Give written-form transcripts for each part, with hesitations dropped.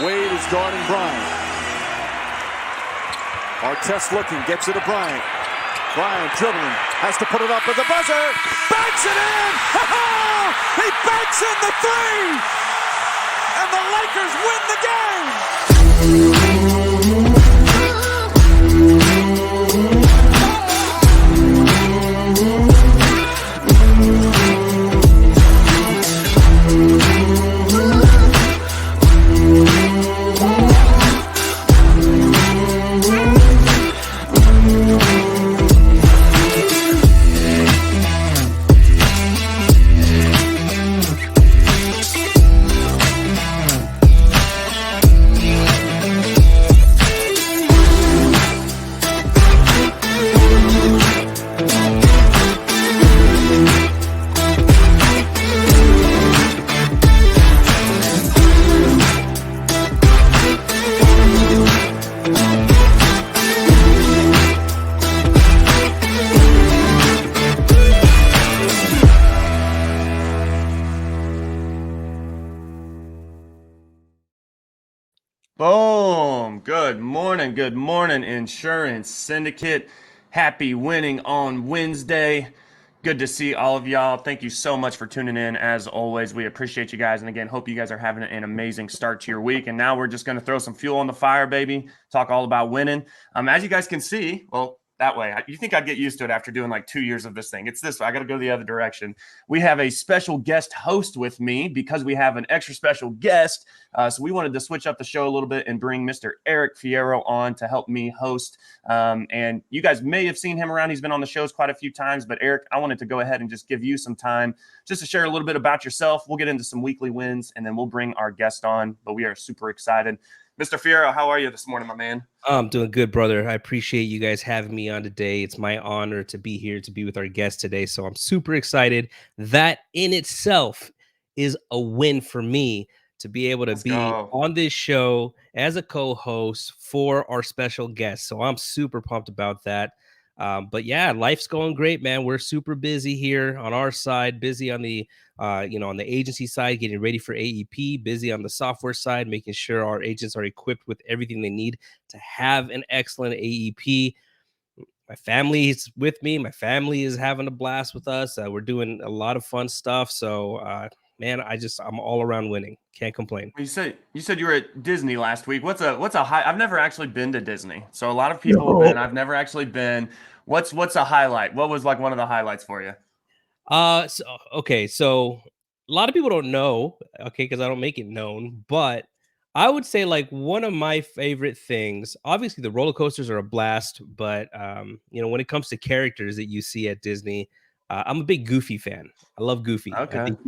Wade is guarding Bryant. Artest looking, gets it to Bryant. Bryant dribbling, has to put it up with the buzzer. Banks it in! He banks in the three! And the Lakers win the game! Boom. Good morning, Insurance Syndicate. Happy winning on Wednesday. Good to see all of y'all. Thank you so much for tuning in. As always, we appreciate you guys. And again, hope you guys are having an amazing start to your week. And now we're just going to throw some fuel on the fire, baby. Talk all about winning. As you guys can see, well, that way, you think I'd get used to it after doing like 2 years of this thing. It's this way. I got to go the other direction. We have a special guest host with me because we have an extra special guest. So we wanted to switch up the show a little bit and bring Mr. Eric Fierro on to help me host. And you guys may have seen him around. He's been on the shows quite a few times. But Eric, I wanted to go ahead and just give you some time just to share a little bit about yourself. We'll get into some weekly wins, and then we'll bring our guest on. But we are super excited. Mr. Fierro, how are you this morning, my man? I'm doing good, brother. I appreciate you guys having me on today. It's my honor to be here, to be with our guest today. So I'm super excited. That in itself is a win for me to be able to be on this show as a co-host for our special guest. So I'm super pumped about that. But yeah, life's going great, man. We're super busy here on our side, busy on the on the agency side, getting ready for AEP, busy on the software side, making sure our agents are equipped with everything they need to have an excellent AEP. My family is with me. My family is having a blast with us. We're doing a lot of fun stuff. So, man, I'm all around winning. Can't complain. You said you were at Disney last week. What's a high? I've never actually been to Disney, so a lot of people have been. I've never actually been. What's a highlight? What was like one of the highlights for you? So a lot of people don't know, because I don't make it known, but I would say like one of my favorite things, obviously the roller coasters are a blast, but when it comes to characters that you see at Disney, I'm a big Goofy fan. I love Goofy. Okay. I think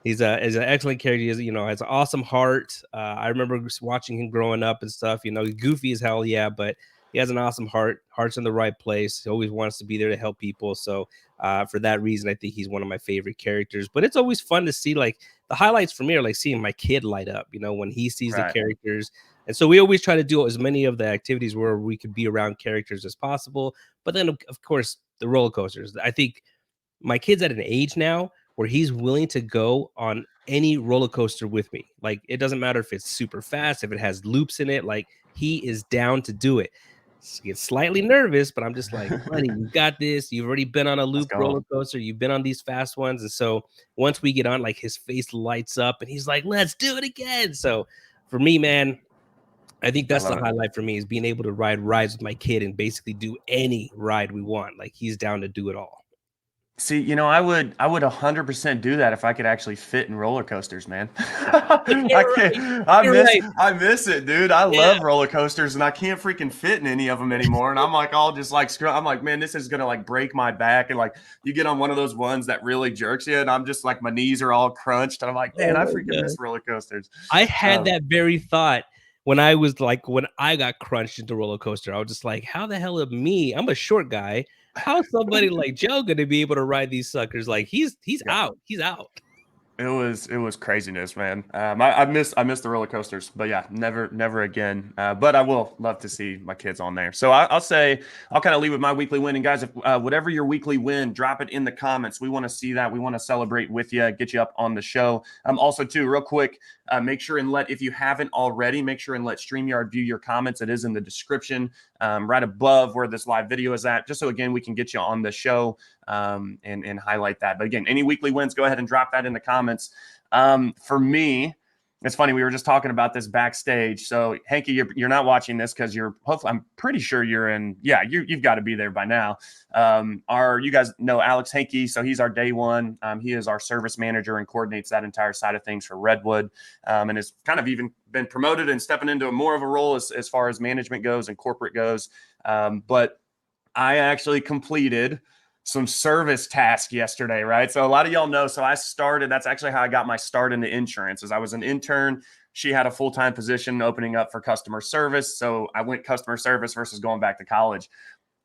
he's an excellent character. He has an awesome heart. I remember watching him growing up and stuff. Goofy as hell, yeah, but he has an awesome heart. Heart's in the right place. He always wants to be there to help people. So for that reason, I think he's one of my favorite characters. But it's always fun to see, like, the highlights for me are like seeing my kid light up, when he sees the characters. And so we always try to do as many of the activities where we could be around characters as possible. But then, of course, the roller coasters. I think my kid's at an age now where he's willing to go on any roller coaster with me. Like, it doesn't matter if it's super fast, if it has loops in it, like, he is down to do it. Get slightly nervous, but I'm just like, buddy, you got this. You've already been on a loop roller coaster. You've been on these fast ones. And so once we get on, like, his face lights up and he's like, let's do it again. So for me, man, I think that's the highlight for me, is being able to ride rides with my kid and basically do any ride we want. Like, he's down to do it all. See, I would 100% do that if I could actually fit in roller coasters, man. I miss it, dude. I love roller coasters, and I can't freaking fit in any of them anymore. And I'm like, all just like, I'm like, man, this is gonna like break my back. And like, you get on one of those ones that really jerks you, and I'm just like, my knees are all crunched, and I'm like, man, I freaking miss roller coasters. I had that very thought when I got crunched into roller coaster. I was just like, how the hell of me? I'm a short guy. How's somebody like Joe going to be able to ride these suckers? Like, he's out. He's out. It was craziness, man. I miss the roller coasters, but yeah, never again. But I will love to see my kids on there. So I'll say I'll kind of leave with my weekly win. And guys, if whatever your weekly win, drop it in the comments. We want to see that. We want to celebrate with you, get you up on the show. Also too, real quick, make sure and if you haven't already, make sure and let StreamYard view your comments. It is in the description, right above where this live video is at. Just so again we can get you on the show and highlight that. But again, any weekly wins, go ahead and drop that in the comments. For me, it's funny. We were just talking about this backstage. So Hanky, you're not watching this because I'm pretty sure you're in. Yeah, you've got to be there by now. You guys know Alex Hanky? So he's our day one. He is our service manager and coordinates that entire side of things for Redwood, and has kind of even been promoted and stepping into more of a role as far as management goes and corporate goes. But I actually completed some service task yesterday, right? So a lot of y'all know. So that's actually how I got my start into insurance. As I was an intern, she had a full-time position opening up for customer service. So I went customer service versus going back to college.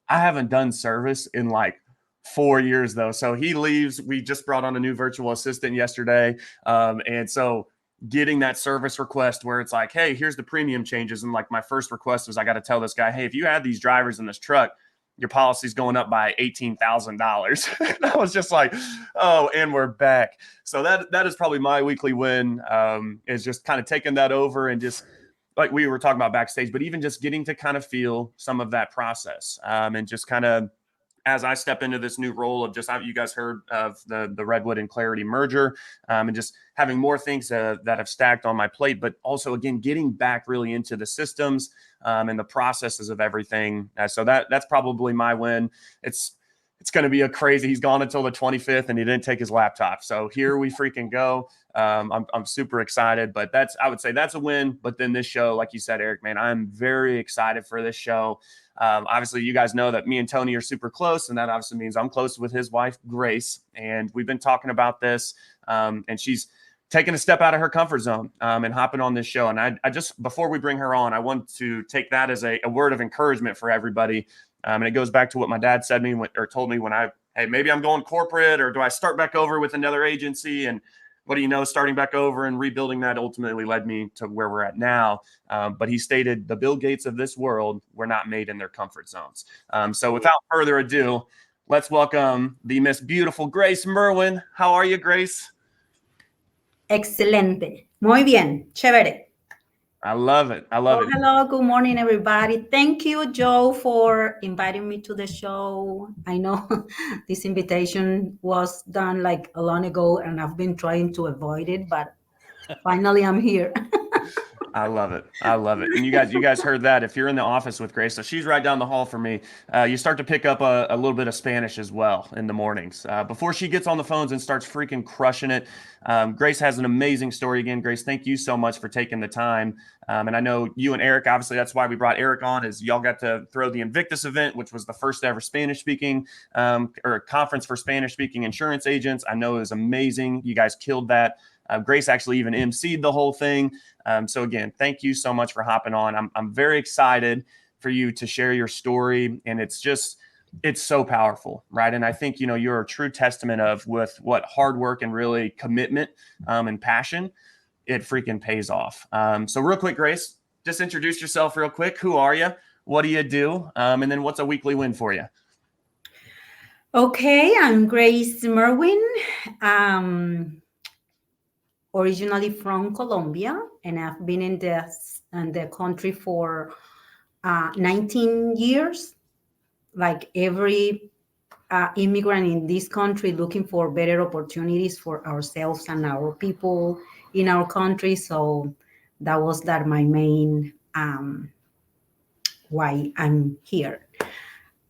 I haven't done service in like 4 years though. So he leaves. We just brought on a new virtual assistant yesterday. And so getting that service request where it's like, hey, here's the premium changes. And like my first request was I got to tell this guy, hey, if you add these drivers in this truck, your policy's going up by $18,000. I was just like, oh, and we're back. So that is probably my weekly win, is just kind of taking that over and just like we were talking about backstage, but even just getting to kind of feel some of that process, and just kind of as I step into this new role of just, you guys heard of the Redwood and Clarity merger, and just having more things that have stacked on my plate, but also again, getting back really into the systems and the processes of everything. So that's probably my win. It's going to be a crazy, he's gone until the 25th and he didn't take his laptop. So here we freaking go. I'm super excited, but I would say that's a win. But then this show, like you said, Eric, man, I'm very excited for this show. Obviously, you guys know that me and Tony are super close, and that obviously means I'm close with his wife, Grace. And we've been talking about this, and she's taking a step out of her comfort zone and hopping on this show. And I just, before we bring her on, I want to take that as a word of encouragement for everybody. And it goes back to what my dad said told me when hey, maybe I'm going corporate, or do I start back over with another agency? And what do you know, starting back over and rebuilding that ultimately led me to where we're at now. But he stated the Bill Gates of this world were not made in their comfort zones. So without further ado, let's welcome the Miss Beautiful Grace Merwin. How are you, Grace? Excelente. Muy bien. Chévere. I love it. I love it. Hello. Good morning, everybody. Thank you, Joe, for inviting me to the show. I know this invitation was done like a long ago, and I've been trying to avoid it, but finally I'm here. I love it. I love it. And you guys heard that. If you're in the office with Grace, so she's right down the hall from me, you start to pick up a little bit of Spanish as well in the mornings. Before she gets on the phones and starts freaking crushing it, Grace has an amazing story. Again, Grace, thank you so much for taking the time. And I know you and Eric, obviously that's why we brought Eric on, is y'all got to throw the Invictus event, which was the first ever Spanish-speaking or conference for Spanish-speaking insurance agents. I know it was amazing. You guys killed that. Grace actually even emceed the whole thing. So again, thank you so much for hopping on. I'm very excited for you to share your story, and it's so powerful, right? And I think, you're a true testament of with what hard work and really commitment and passion, it freaking pays off. So real quick, Grace, just introduce yourself real quick. Who are you? What do you do? And then what's a weekly win for you? Okay, I'm Grace Merwin. Originally from Colombia, and I've been in the country for 19 years. Like every immigrant in this country, looking for better opportunities for ourselves and our people in our country. So that was my main why I'm here.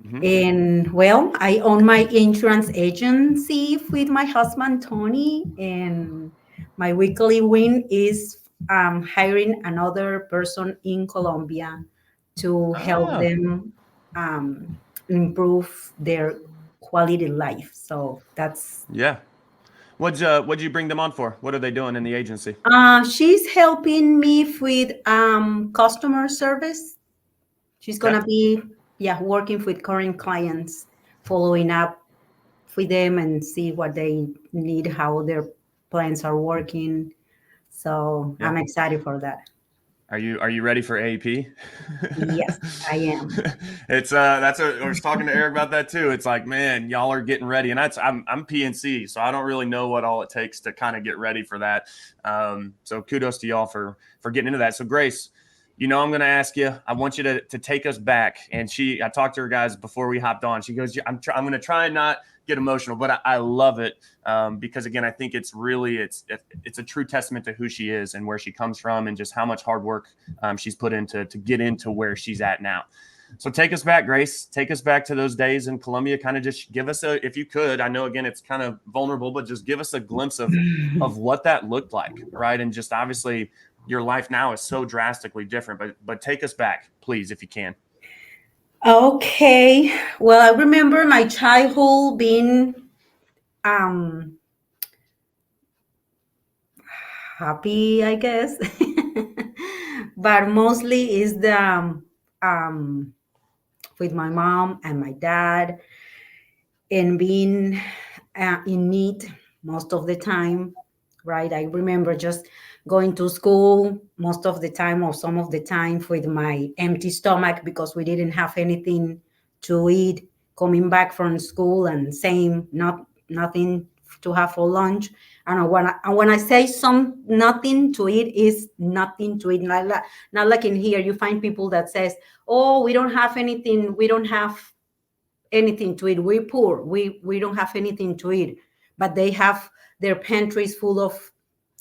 Mm-hmm. And well, I own my insurance agency with my husband, Tony, and my weekly win is hiring another person in Colombia to help them improve their quality life. So that's... Yeah. What'd you bring them on for? What are they doing in the agency? She's helping me with customer service. She's going to be working with current clients, following up with them and see what they need, how their plans are working. So Yeah. I'm excited for that. Are you ready for AP? Yes, I am. It's that's what I was talking to Eric about that too. It's like, man, y'all are getting ready, and I'm PNC, so I don't really know what all it takes to kind of get ready for that. So kudos to y'all for getting into that. So Grace, you know I'm going to ask you. I want you to take us back. And I talked to her guys before we hopped on. She goes, I'm going to try and not get emotional, but I love it because again, I think it's really it's a true testament to who she is and where she comes from, and just how much hard work she's put into to get into where she's at now. So take us back, Grace. Take us back to those days in Colombia. Kind of just give us if you could. I know again it's kind of vulnerable, but just give us a glimpse of what that looked like, right? And just obviously your life now is so drastically different, but take us back, please, if you can. Okay. Well, I remember my childhood being happy, I guess. But mostly is the with my mom and my dad, and being in need most of the time, right? I remember just going to school most of the time, or some of the time, with my empty stomach because we didn't have anything to eat, coming back from school and saying nothing to have for lunch. And when I say nothing to eat, is nothing to eat. Not like in here, you find people that says, "Oh, we don't have anything. We don't have anything to eat. We're poor. We don't have anything to eat." But they have their pantries full of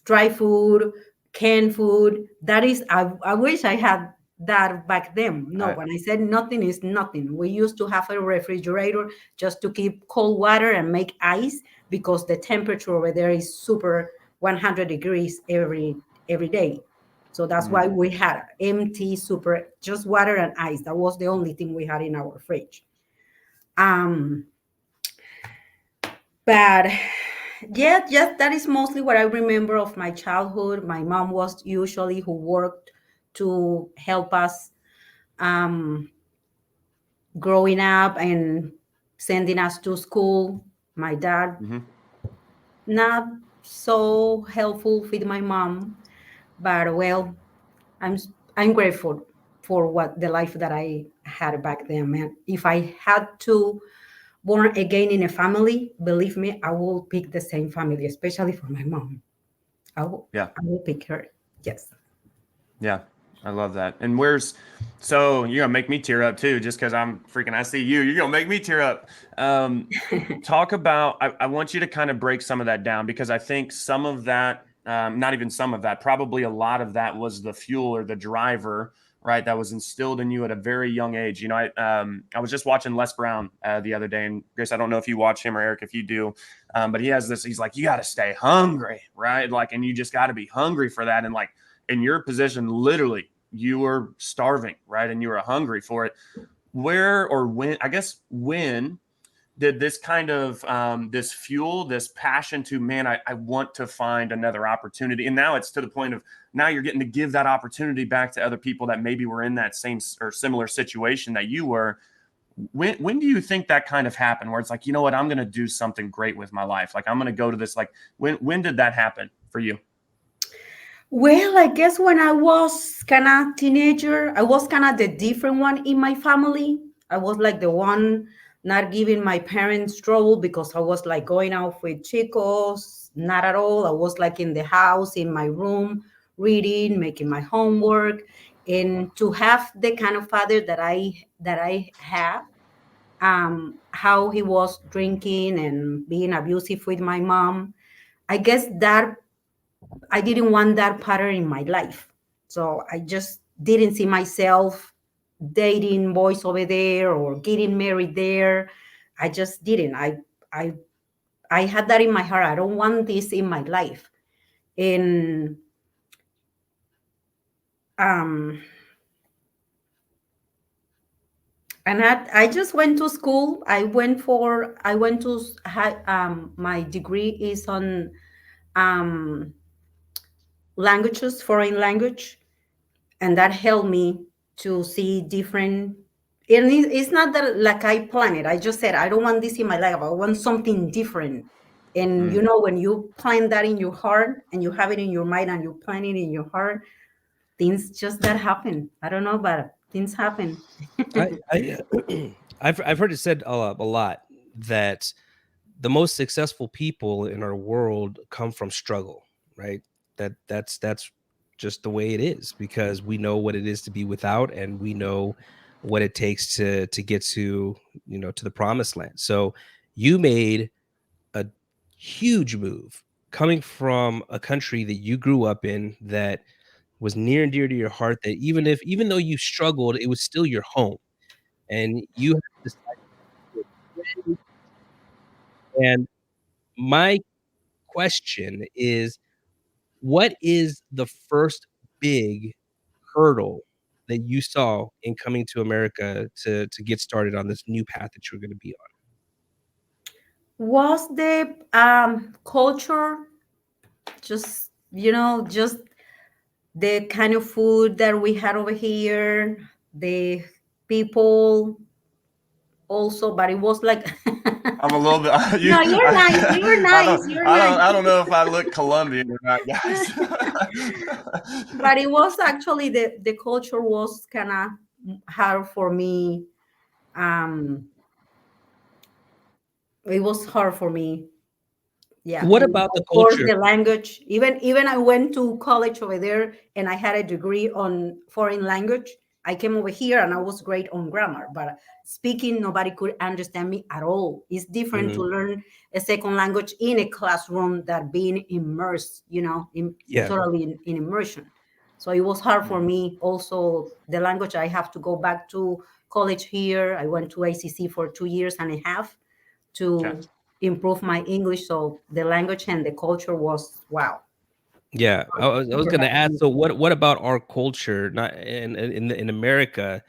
dry food, canned food. That is, I wish I had that back then. No, when I said nothing is nothing, we used to have a refrigerator just to keep cold water and make ice, because the temperature over there is super 100 degrees every day. So that's why we had empty, super, just water and ice. That was the only thing we had in our fridge. But yeah, that is mostly what I remember of my childhood. My mom was usually who worked to help us growing up and sending us to school. My dad, not so helpful with my mom, but well, I'm I'm grateful for what the life that I had back then. Man, if I had to born again in a family, believe me, I will pick the same family, especially for my mom. I will pick her. Yes. Yeah, I love that. And so you're gonna make me tear up too, just because I see you. You're gonna make me tear up. Talk about. I want you to kind of break some of that down, because I think some of that, not even some of that, probably a lot of that was the fuel or the driver, right? That was instilled in you at a very young age. You know, I was just watching Les Brown the other day, and Grace, I don't know if you watch him, or Eric, if you do, but he has this. He's like, you got to stay hungry, right? Like, and you just got to be hungry for that, and like. In your position, literally, you were starving, right? And you were hungry for it. Where or when did this kind of this fuel, this passion to, man, I want to find another opportunity? And now it's to the point of now you're getting to give that opportunity back to other people that maybe were in that same or similar situation that you were. When do you think that kind of happened, where it's like, you know what, I'm going to do something great with my life? Like, I'm going to go to this. Like, when did that happen for you? Well, I guess when I was kind of teenager, I was kind of the different one in my family. I was like the one not giving my parents trouble, because I was like going out with chicos, not at all. I was like in the house, in my room, reading, making my homework. And to have the kind of father that I have, how he was drinking and being abusive with my mom, I guess that I didn't want that pattern in my life. So I just didn't see myself dating boys over there or getting married there. I just didn't. I I had that in my heart. I don't want this in my life. And um I just went to school. I went to my degree is on languages, foreign language, and that helped me to see different. And it's not that like I planned it. I just said I don't want this in my life. I want something different. And you know, when you plant that in your heart and you have it in your mind and you plant it in your heart, things just that happen. I don't know, but things happen. I've heard it said a lot that the most successful people in our world come from struggle, right? That's just the way it is, because we know what it is to be without, and we know what it takes to get to, to the promised land. So you made a huge move coming from a country that you grew up in, that was near and dear to your heart, that even though you struggled, it was still your home, and you have decided to do a brand new. And my question is, what is the first big hurdle that you saw in coming to America to get started on this new path that you're going to be on? Was the culture just, just the kind of food that we had over here, the people also, but it was like I'm a little bit. no, you're nice. You're nice. You're nice. I don't know if I look Colombian or not, guys. But it was actually the culture was kind of hard for me. It was hard for me. Yeah. What And about the of course culture? the language. Even I went to college over there and I had a degree on foreign language. I came over here and I was great on grammar, but speaking, nobody could understand me at all. It's different to learn a second language in a classroom than being immersed, Yeah. totally in immersion. So it was hard for me. Also, the language, I have to go back to college here. I went to ACC for 2 years and a half to improve my English. So the language and the culture was wow. Yeah, I was Super going to ask. happy. So, what about our culture, not in America,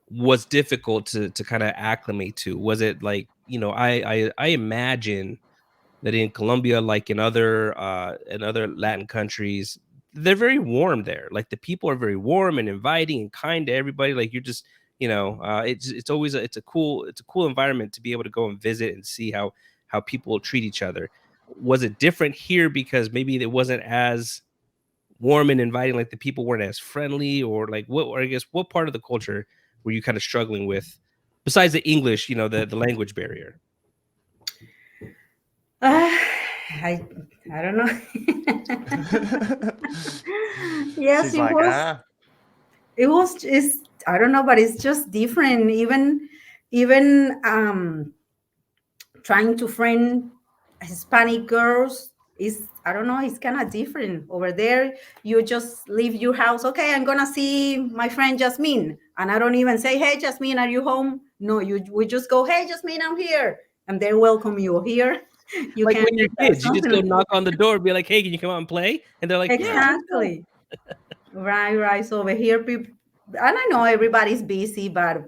was difficult to kind of acclimate to? Was it like, I imagine that in Colombia, like in other Latin countries, they're very warm there. Like the people are very warm and inviting and kind to everybody. Like you're just, it's always it's a cool environment to be able to go and visit and see how people treat each other. Was it different here because maybe it wasn't as warm and inviting, like the people weren't as friendly, or like what? Or I guess what part of the culture were you kind of struggling with, besides the English, the language barrier? I don't know. Yes, She's it like, was. It was. It's. I don't know, but it's just different. Even trying to friend Hispanic girls is, I don't know, it's kind of different over there. You just leave your house. Okay, I'm gonna see my friend Jasmine, and I don't even say, "Hey, Jasmine, are you home?" No, we just go, "Hey, Jasmine, I'm here," and they welcome you here. You Like can when you're kids, you just something go like knock on the door, be like, "Hey, can you come out and play?" And they're like, "Yeah, let's go." exactly. Right. So over here, people, and I know everybody's busy, but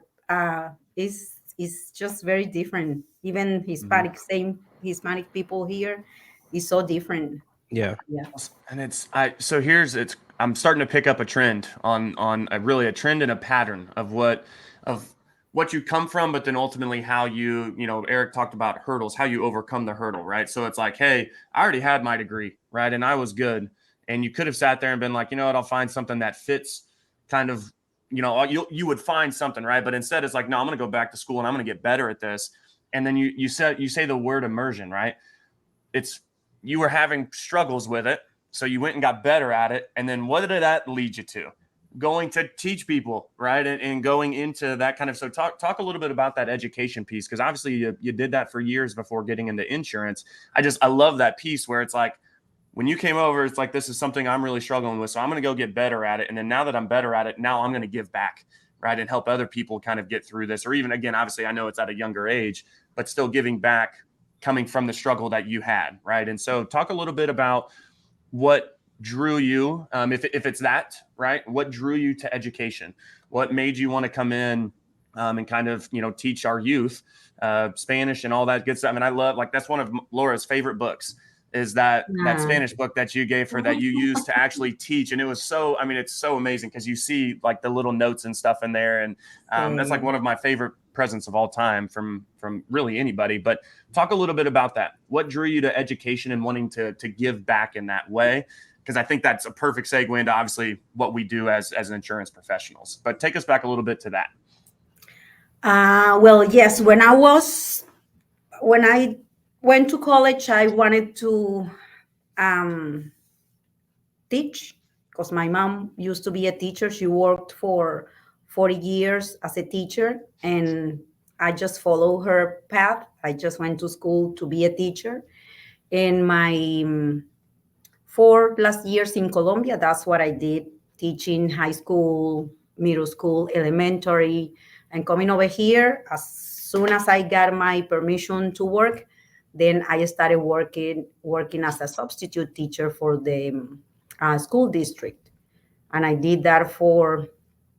it's just very different. Even Hispanic, same Hispanic people here is so different. Yeah. Yeah. and so here's I'm starting to pick up a trend on a trend and a pattern of what you come from, but then ultimately how Eric talked about hurdles, how you overcome the hurdle, right? So it's like, hey, I already had my degree, right? And I was good. And you could have sat there and been like, you know what, I'll find something that fits kind of, you would find something, right? But instead it's like, no, I'm going to go back to school and I'm going to get better at this. And then you say the word immersion, right? You were having struggles with it. So you went and got better at it. And then what did that lead you to? Going to teach people, right? And going into that kind of, so talk a little bit about that education piece. Cause obviously you did that for years before getting into insurance. I love that piece where it's like, when you came over, it's like, this is something I'm really struggling with. So I'm going to go get better at it. And then now that I'm better at it, now I'm going to give back, right? And help other people kind of get through this. Or even, again, obviously I know it's at a younger age, but still giving back, coming from the struggle that you had, right? And so talk a little bit about what drew you, if it's that, right? What drew you to education? What made you want to come in and kind of, teach our youth Spanish and all that good stuff? I mean, I love, like, that's one of Laura's favorite books, is that Spanish book that you gave her that you used to actually teach. And it was so, I mean, it's so amazing because you see like the little notes and stuff in there. And that's like one of my favorite presence of all time from really anybody. But talk a little bit about that. What drew you to education and wanting to give back in that way? Because I think that's a perfect segue into obviously what we do as insurance professionals. But take us back a little bit to that. Well, yes, when I went to college, I wanted to teach, because my mom used to be a teacher. She worked for 40 years as a teacher, and I just followed her path. I just went to school to be a teacher. In my 4+ years in Colombia, that's what I did, teaching high school, middle school, elementary. And coming over here, as soon as I got my permission to work, then I started working as a substitute teacher for the school district. And I did that for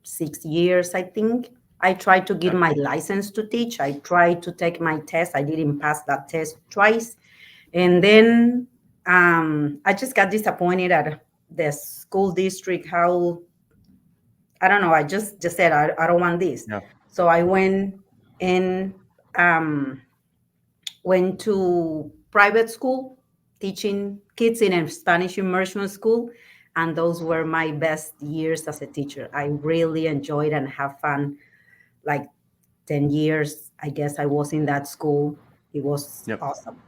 6 years, I think. I tried to get my license to teach. I tried to take my test. I didn't pass that test twice. And then I just got disappointed at the school district, how, I don't know, I just said, I don't want this. Yeah. So I went to private school, teaching kids in a Spanish immersion school. And those were my best years as a teacher. I really enjoyed and have fun. Like 10 years, I guess I was in that school. It was awesome.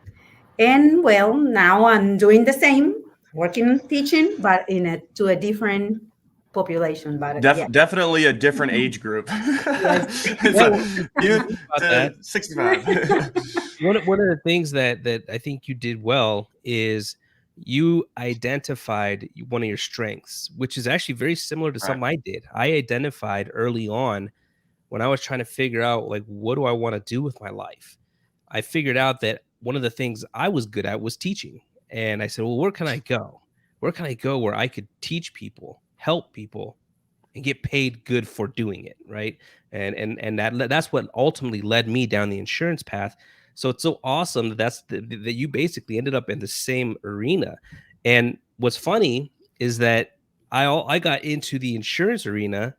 And well, now I'm doing the same, working, teaching, but to a different population. But definitely a different age group. Youth to 65. One of the things that I think you did well is you identified one of your strengths, which is actually very similar to something I did. I identified early on when I was trying to figure out, like, what do I want to do with my life? I figured out that one of the things I was good at was teaching. And I said, well, where can I go? Where can I go where I could teach people, help people, and get paid good for doing it, right? And that's what ultimately led me down the insurance path. So it's so awesome that you basically ended up in the same arena. And what's funny is that I got into the insurance arena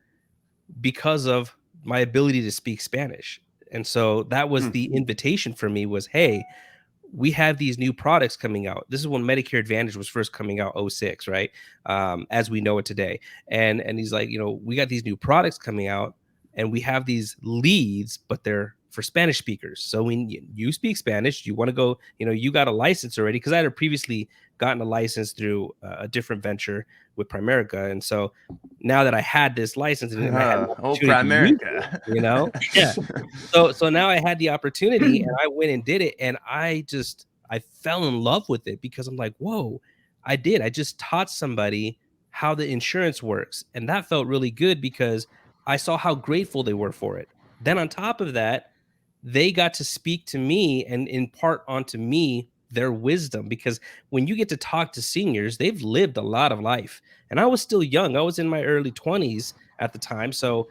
because of my ability to speak Spanish. And so that was the invitation for me was, hey, we have these new products coming out. This is when Medicare Advantage was first coming out, 2006, right? As we know it today. And he's like, we got these new products coming out and we have these leads, but they're for Spanish speakers. So when you speak Spanish, you want to go, you got a license already, because I had previously gotten a license through a different venture with Primerica. And so now that I had this license and I had Primerica, So now I had the opportunity and I went and did it. And I fell in love with it because I'm like, whoa, I just taught somebody how the insurance works. And that felt really good because I saw how grateful they were for it. Then on top of that, they got to speak to me and impart onto me their wisdom, because when you get to talk to seniors, they've lived a lot of life. And I was still young. I was in my early 20s at the time. So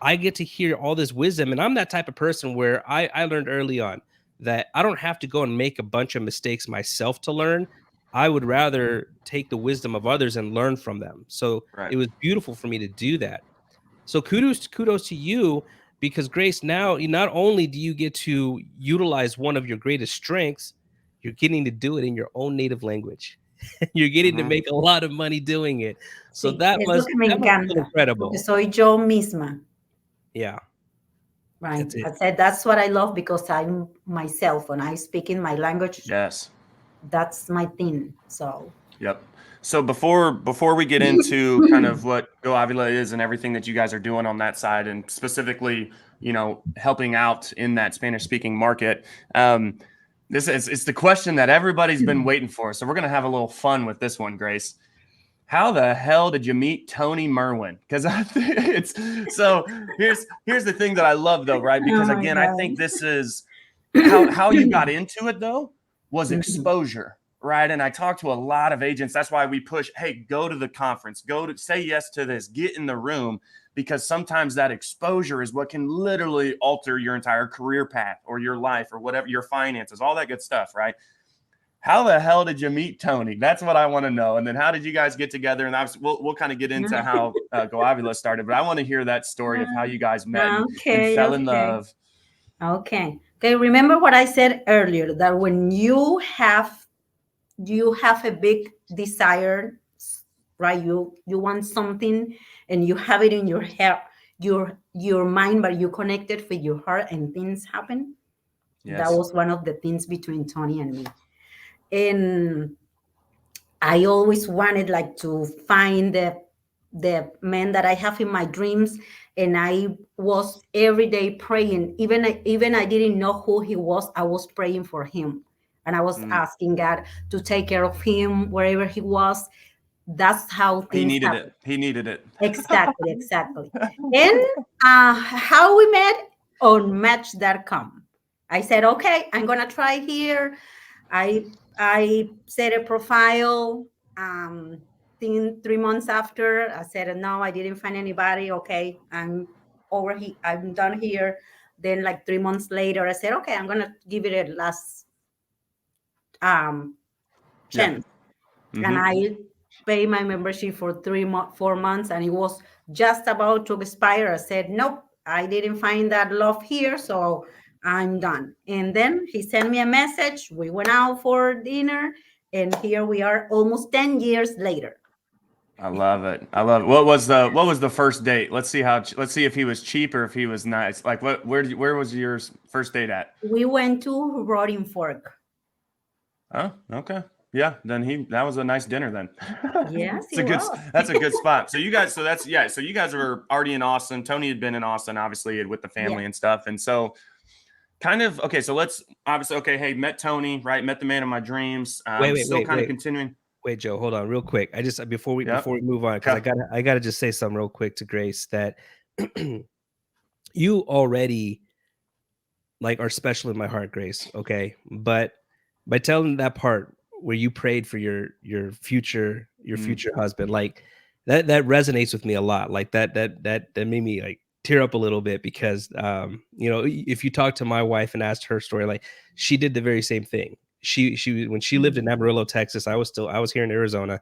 I get to hear all this wisdom. And I'm that type of person where I learned early on that I don't have to go and make a bunch of mistakes myself to learn. I would rather take the wisdom of others and learn from them. So It was beautiful for me to do that. So kudos to you, because Grace, now not only do you get to utilize one of your greatest strengths, you're getting to do it in your own native language. You're getting to make a lot of money doing it. So that must be incredible. Soy yo misma. Yeah. Right. I said that's what I love, because I'm myself. When I speak in my language, yes, that's my thing. So So before we get into kind of what Go Avila is and everything that you guys are doing on that side, and specifically, helping out in that Spanish speaking market, it's the question that everybody's been waiting for. So we're going to have a little fun with this one, Grace. How the hell did you meet Tony Merwin? Because here's the thing that I love, though, right? Because again, I think this is how you got into it, though, was exposure, right? And I talk to a lot of agents. That's why we push, hey, go to the conference, say yes to this, get in the room, because sometimes that exposure is what can literally alter your entire career path or your life or whatever, your finances, all that good stuff, right? How the hell did you meet Tony? That's what I want to know. And then how did you guys get together? And we'll kind of get into how Go Avila started, but I want to hear that story of how you guys met and fell in love. Okay. Okay. Remember what I said earlier, that when you have a big desire, right? You want something and you have it in your head, your mind, but you connect it with your heart and things happen. That Yes. was one of the things between Tony and me. And I always wanted like to find the man that I have in my dreams, and I was every day praying. Even I didn't know who he was. I was praying for him, and I was Mm. asking God to take care of him wherever he was. That's how He things needed happen. it. He needed it. Exactly, exactly. And how we met on Match.com. I said, okay, I'm gonna try here. I set a profile. Think 3 months after, I said, no, I didn't find anybody. Okay, I'm over here. I'm done here. Then, like 3 months later, I said, okay, I'm gonna give it a last um, Yeah. chance. And Mm-hmm. I pay my membership for 4 months, and it was just about to expire. I said, nope, I didn't find that love here, so I'm done. And then he sent me a message. We went out for dinner, and here we are almost 10 years later. I love it. I love it. What was the first date? Let's see if he was cheap or if he was nice. Like where was your first date at? We went to Roaring Fork. Oh, okay. Yeah, then that was a nice dinner then. Yes, It's it a good was. that's a good spot. So you guys so you guys were already in Austin. Tony had been in Austin obviously with the Yeah. family and stuff. And so kind of okay, so let's obviously okay, hey, met Tony, right? Met the man of my dreams. Still kind of continuing. Wait, Joe, hold on real quick. I just before we Yep. move on, because Okay. I gotta just say something real quick to Grace, that you already like are special in my heart, Grace. Okay. But by telling that part where you prayed for your future husband, like that resonates with me a lot. Like that made me like tear up a little bit, because if you talk to my wife and asked her story, like she did the very same thing. She when she lived in Amarillo, Texas, I was here in Arizona.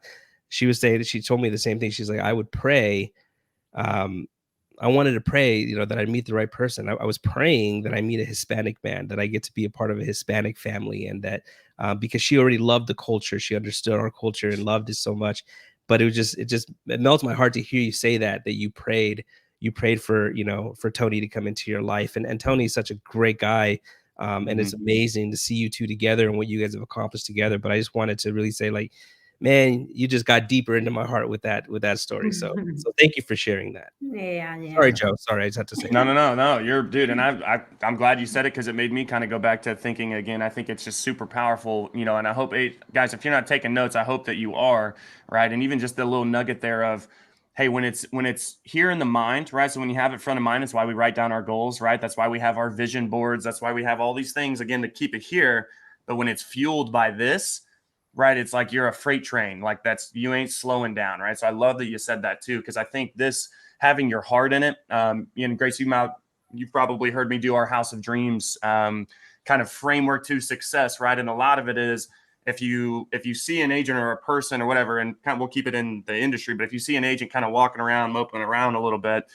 She was saying that she told me the same thing. She's like, I would pray, um I wanted to pray, that I meet the right person. I was praying that I meet a Hispanic man, that I get to be a part of a Hispanic family, and that because she already loved the culture, she understood our culture and loved it so much. But it melts my heart to hear you say that you prayed for for Tony to come into your life, and Tony's such a great guy. And it's amazing to see you two together and what you guys have accomplished together. But I just wanted to really say, like, man, you just got deeper into my heart with that story. So thank you for sharing that. Yeah, Sorry, yeah. Joe. Sorry, I just had to say No, that. no, no, no. You're dude, and I'm glad you said it because it made me kind of go back to thinking again. I think it's just super powerful, and I hope guys, if you're not taking notes, I hope that you are, right? And even just the little nugget there of, hey, when it's here in the mind, right? So when you have it front of mind, it's why we write down our goals, right? That's why we have our vision boards. That's why we have all these things again to keep it here. But when it's fueled by this, right, it's like you're a freight train. Like you ain't slowing down, right? So I love that you said that too, because I think this having your heart in it. And Grace, you've probably heard me do our House of Dreams kind of framework to success, right? And a lot of it is if you see an agent or a person or whatever, and kind of, we'll keep it in the industry, but if you see an agent kind of walking around, moping around a little bit,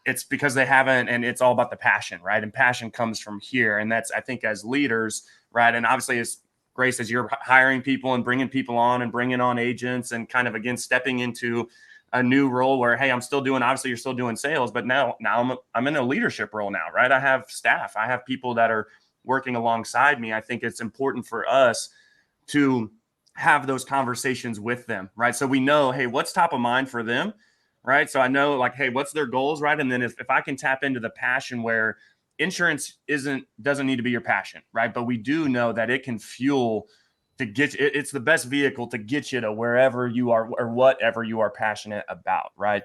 it's because they haven't, and it's all about the passion, right? And passion comes from here. And that's, I think, as leaders, right? And obviously as Grace, as you're hiring people and bringing people on and bringing on agents and kind of, again, stepping into a new role where, hey, obviously you're still doing sales, but now I'm in a leadership role now, right? I have staff, I have people that are working alongside me. I think it's important for us to have those conversations with them, right? So we know, hey, what's top of mind for them, right? So I know, like, hey, what's their goals, right? And then if I can tap into the passion where insurance doesn't need to be your passion, right? But we do know that it can fuel to get it's the best vehicle to get you to wherever you are or whatever you are passionate about, right?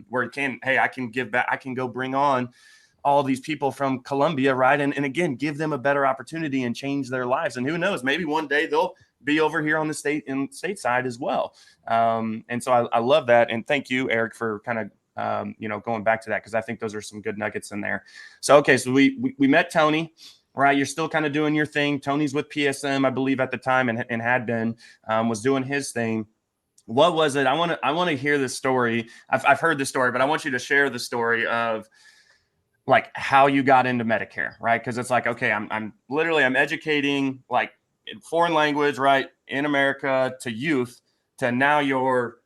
Where it can, hey, I can give back, I can go bring on all these people from Colombia, right? And again, give them a better opportunity and change their lives. And who knows, maybe one day they'll be over here on the stateside as well. And so I love that. And thank you, Eric, for kind of going back to that, because I think those are some good nuggets in there. So okay, so we met Tony. Right, you're still kind of doing your thing. Tony's with PSM, I believe, at the time, and had been was doing his thing. What was it? I want to hear this story. I've heard the story, but I want you to share the story of like how you got into Medicare, right? Because it's like, okay, I'm educating like in foreign language, right, in America to youth, to now you're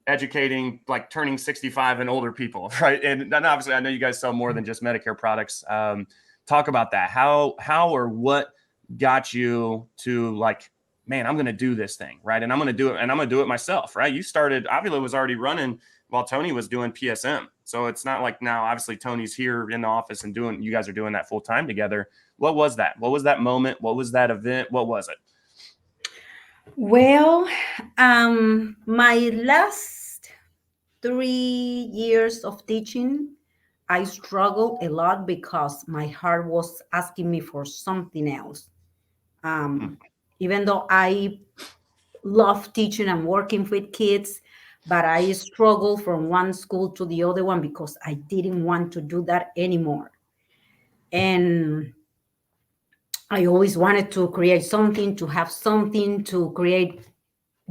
educating like turning 65 and older people, right? And then obviously I know you guys sell more than just Medicare products. Talk about that. How or what got you to like, man, I'm going to do this thing, right? And I'm going to do it, and I'm going to do it myself, right? You started, Avila was already running while Tony was doing PSM. So it's not like now, obviously Tony's here in the office and you guys are doing that full time together. What was that? What was that moment? What was that event? What was it? Well, my last 3 years of teaching, I struggled a lot because my heart was asking me for something else. Even though I love teaching and working with kids, but I struggled from one school to the other one because I didn't want to do that anymore. And I always wanted to create something, to have something, to create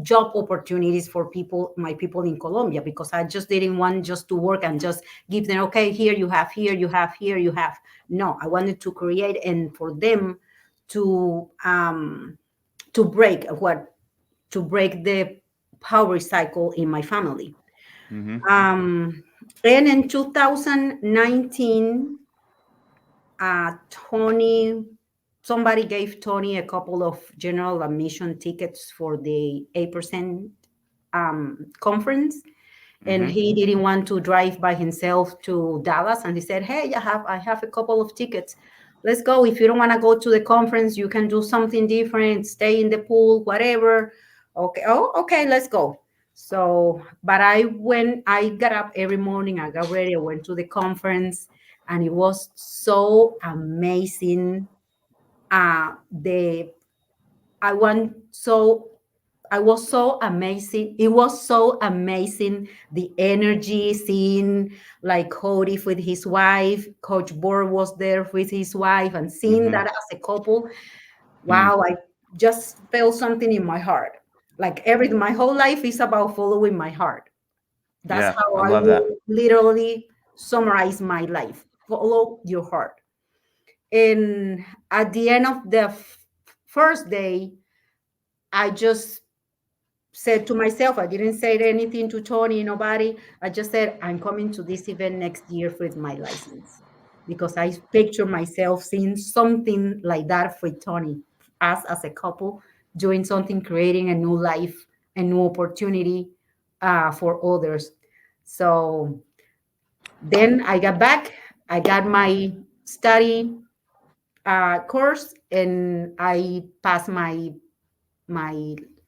job opportunities for my people in Colombia, because I just didn't want just to work and just give them, okay, here you have, here you have, here you have. No, I wanted to create and for them to break the power cycle in my family. And in 2019, somebody gave Tony a couple of general admission tickets for the 8% conference. And he didn't want to drive by himself to Dallas. And he said, hey, I have a couple of tickets. Let's go. If you don't want to go to the conference, you can do something different, stay in the pool, whatever. Okay. Oh, okay, let's go. So, but I got up every morning, I got ready, I went to the conference, and it was so amazing. I was so amazing. It was so amazing. The energy, seeing like Cody with his wife, Coach Borg was there with his wife, and seeing that as a couple. Wow, I just felt something in my heart. Like my whole life is about following my heart. That's Yeah, how I I love that. will literally summarize my life. Follow your heart. And at the end of the first day, I just said to myself, I didn't say anything to Tony, nobody. I just said, I'm coming to this event next year with my license, because I picture myself seeing something like that with Tony, us as a couple, doing something, creating a new life, a new opportunity for others. So then I got back, I got my study course, and I passed my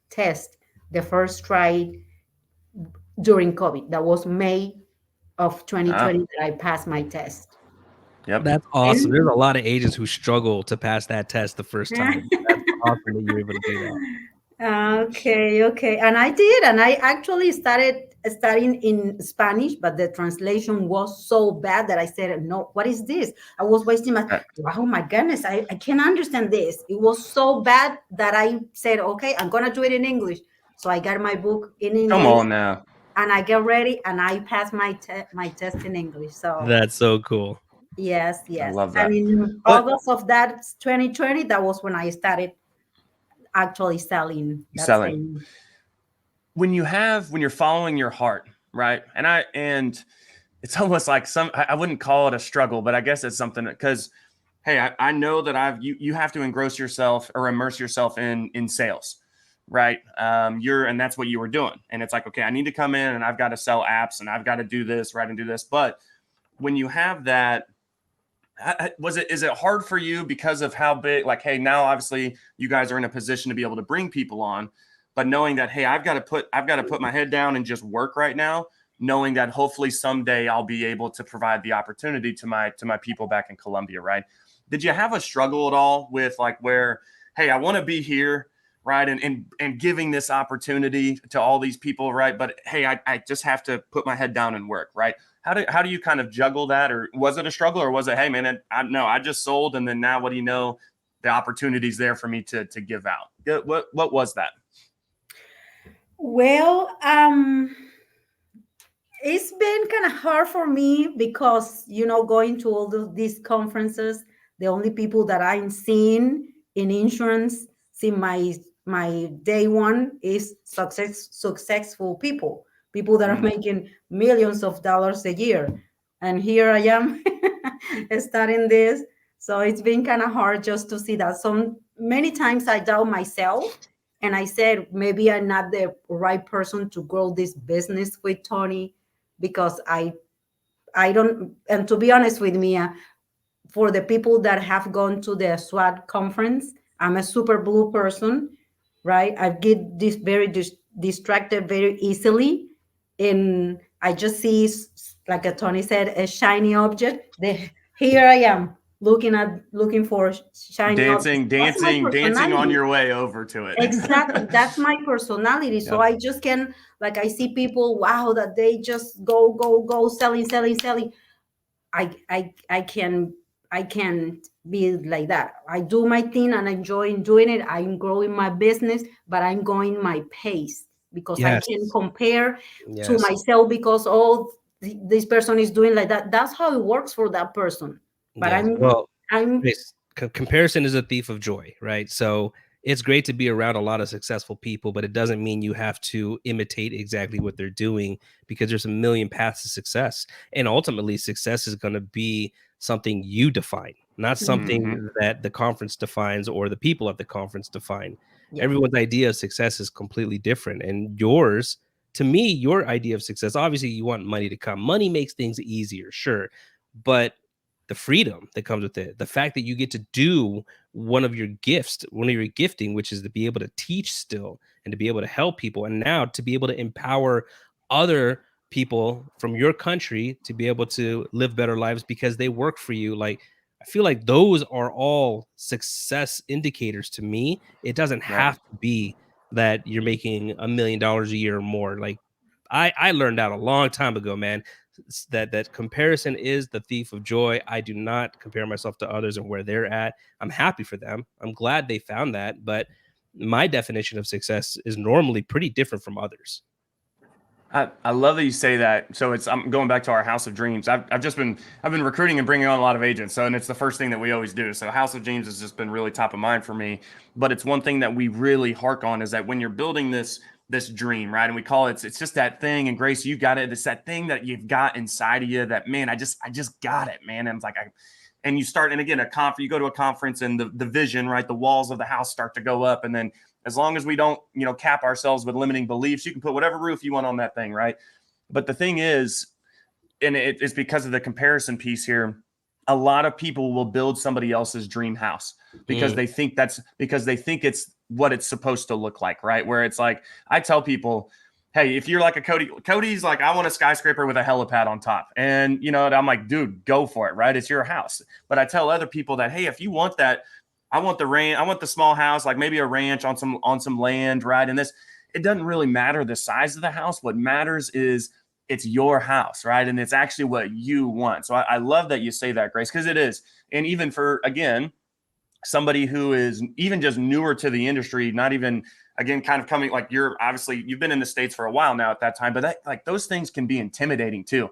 test the first try during COVID. That was May of 2020 that I passed my test. Yep. That's awesome. There's And a lot of agents who struggle to pass that test the first time. That's awesome that you're able to do that. okay. And I did. And I actually started studying in Spanish, but the translation was so bad that I said, no, what is this? I was wasting oh my goodness, I can't understand this. It was so bad that I said, okay, I'm going to do it in English. So I got my book in English. Come on now. And I get ready and I passed my test in English. So That's so cool. yes. I love And that. in August of that 2020, that was when I started actually selling that thing. When you're following your heart, right? And it's almost like I wouldn't call it a struggle, but I guess it's something because, hey, I know that you have to immerse yourself in sales, right? And that's what you were doing. And it's like, okay, I need to come in and I've got to sell apps and I've got to do this, right? And do this. But when you have that, is it hard for you because of how big, like, hey, now obviously you guys are in a position to be able to bring people on, but knowing that, hey, I've got to put my head down and just work right now, knowing that hopefully someday I'll be able to provide the opportunity to my people back in Colombia, right? Did you have a struggle at all with like where, hey, I want to be here, right? And giving this opportunity to all these people, right? But hey, I just have to put my head down and work, right? How do you kind of juggle that? Or was it a struggle, or was it, hey man, I just sold, and then now what do you know, the opportunity's there for me to give out? What was that? Well, it's been kind of hard for me because, going to all these conferences, the only people that I'm seeing in insurance since my day one is successful people that are making millions of dollars a year. And here I am starting this. So it's been kind of hard just to see that. Many times I doubt myself, and I said, maybe I'm not the right person to grow this business with Tony, because I don't, and to be honest with me, for the people that have gone to the SWAT conference, I'm a super blue person, right? I get this very distracted very easily, and I just see, like Tony said, a shiny object. Here I am looking for shiny objects. That's my Dancing on personality. your way over to it. Exactly. That's my personality. So I just can, like, I see people, wow, that they just go, selling. I can be like that. I do my thing and I enjoy doing it. I'm growing my business, but I'm going my pace, because I can compare to myself, because this person is doing like that. That's how it works for that person. But I'm comparison is a thief of joy, right? So it's great to be around a lot of successful people, but it doesn't mean you have to imitate exactly what they're doing, because there's a million paths to success. And ultimately, success is going to be something you define, not something that the conference defines or the people at the conference define. Yeah. Everyone's idea of success is completely different. And yours, to me, your idea of success, obviously you want money to come. Money makes things easier, sure. But the freedom that comes with it, the fact that you get to do one of your gifting, which is to be able to teach still and to be able to help people, and now to be able to empower other people from your country to be able to live better lives because they work for you. Like, I feel like those are all success indicators to me. It doesn't have to be that you're making $1 million a year or more. Like, I learned that a long time ago, man, that comparison is the thief of joy. I do not compare myself to others and where they're at. I'm happy for them. I'm glad they found that. But my definition of success is normally pretty different from others. I love that you say that. So I'm going back to our House of Dreams. I've been recruiting and bringing on a lot of agents. So, and it's the first thing that we always do. So House of Dreams has just been really top of mind for me. But it's one thing that we really hark on, is that when you're building this dream, right? And we call it's just that thing. And Grace, you got it. It's that thing that you've got inside of you that, man, I just got it, man. And it's like, and you start, and again, you go to a conference and the vision, right? The walls of the house start to go up. And then as long as we don't, cap ourselves with limiting beliefs, you can put whatever roof you want on that thing, right? But the thing is, and it's because of the comparison piece here, a lot of people will build somebody else's dream house because they think it's what it's supposed to look like, right? Where it's like, I tell people, hey, if you're like a Cody's like, I want a skyscraper with a helipad on top. And, I'm like, dude, go for it, right? It's your house. But I tell other people that, hey, if you want that, I want the small house, like maybe a ranch on some land, right? And it doesn't really matter the size of the house. What matters is it's your house, right? And it's actually what you want. So I love that you say that, Grace, because it is. And even for, again, somebody who is even just newer to the industry, not even, again, kind of coming, like you've been in the States for a while now at that time, but those things can be intimidating too.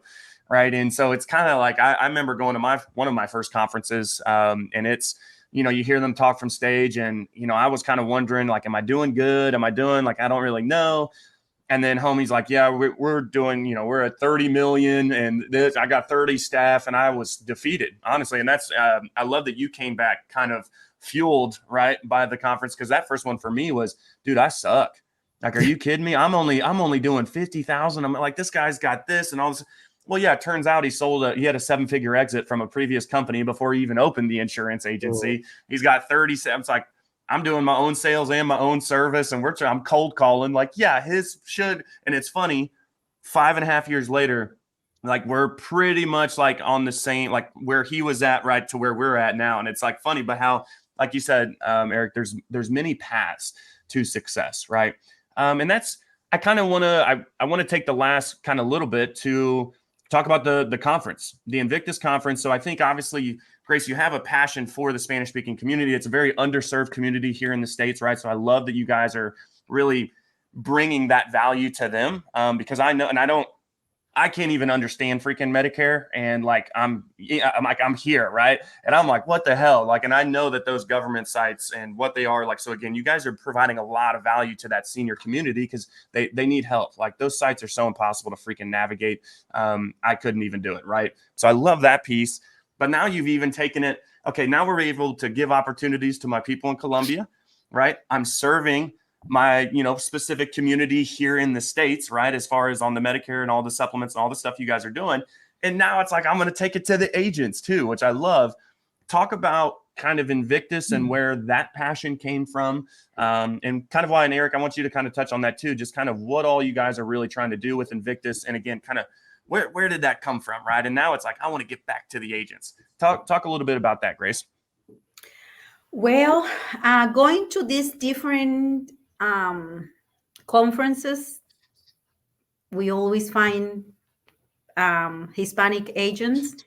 Right. And so it's kind of like, I remember going to one of my first conferences, and it's, you hear them talk from stage, and, I was kind of wondering, like, am I doing good? Am I doing, like, I don't really know. And then homie's like, yeah, we're doing, we're at 30 million and I got 30 staff, and I was defeated, honestly. And that's, I love that you came back kind of fueled, right, by the conference. Cause that first one for me was, dude, I suck. Like, are you kidding me? I'm only doing 50,000. I'm like, this guy's got this and all this. Well, yeah, it turns out he had a 7-figure exit from a previous company before he even opened the insurance agency. Cool. He's got 37. It's like, I'm doing my own sales and my own service, and I'm cold calling. Like, yeah, his should. And it's funny, 5.5 years later, like, we're pretty much like on the same, like where he was at, right, to where we're at now. And it's like funny, but how, like you said, Eric, there's many paths to success, right? And that's, I kind of want to take the last kind of little bit to talk about the conference, the Invictus conference. So I think, obviously, Grace, you have a passion for the Spanish-speaking community. It's a very underserved community here in the States, right? So I love that you guys are really bringing that value to them, because I know, and I I can't even understand freaking Medicare. And like, I'm here. Right. And I'm like, what the hell? Like, and I know that those government sites and what they are like. So again, you guys are providing a lot of value to that senior community because they need help. Like those sites are so impossible to freaking navigate. I couldn't even do it. Right. So I love that piece. But now you've even taken it. Okay. Now we're able to give opportunities to my people in Colombia. Right. I'm serving my, specific community here in the States, right? As far as on the Medicare and all the supplements and all the stuff you guys are doing. And now it's like, I'm going to take it to the agents too, which I love. Talk about kind of Invictus and where that passion came from. And kind of why, and Eric, I want you to kind of touch on that too, just kind of what all you guys are really trying to do with Invictus. And again, kind of where did that come from, right? And now it's like, I want to get back to the agents. Talk a little bit about that, Grace. Well, going to these different conferences, we always find Hispanic agents,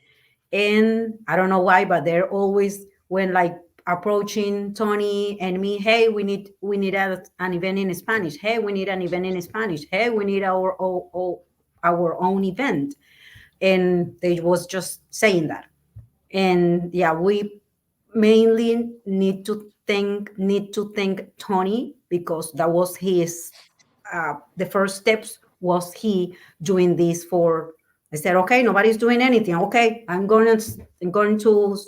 and I don't know why, but they're always when like approaching Tony and me. Hey, we need an event in Spanish. Hey, we need an event in Spanish. Hey, we need our own event, and they was just saying that. And yeah, we mainly need to thank Tony, because that was his the first steps was he doing this for. I said, okay, nobody's doing anything. Okay, I'm going to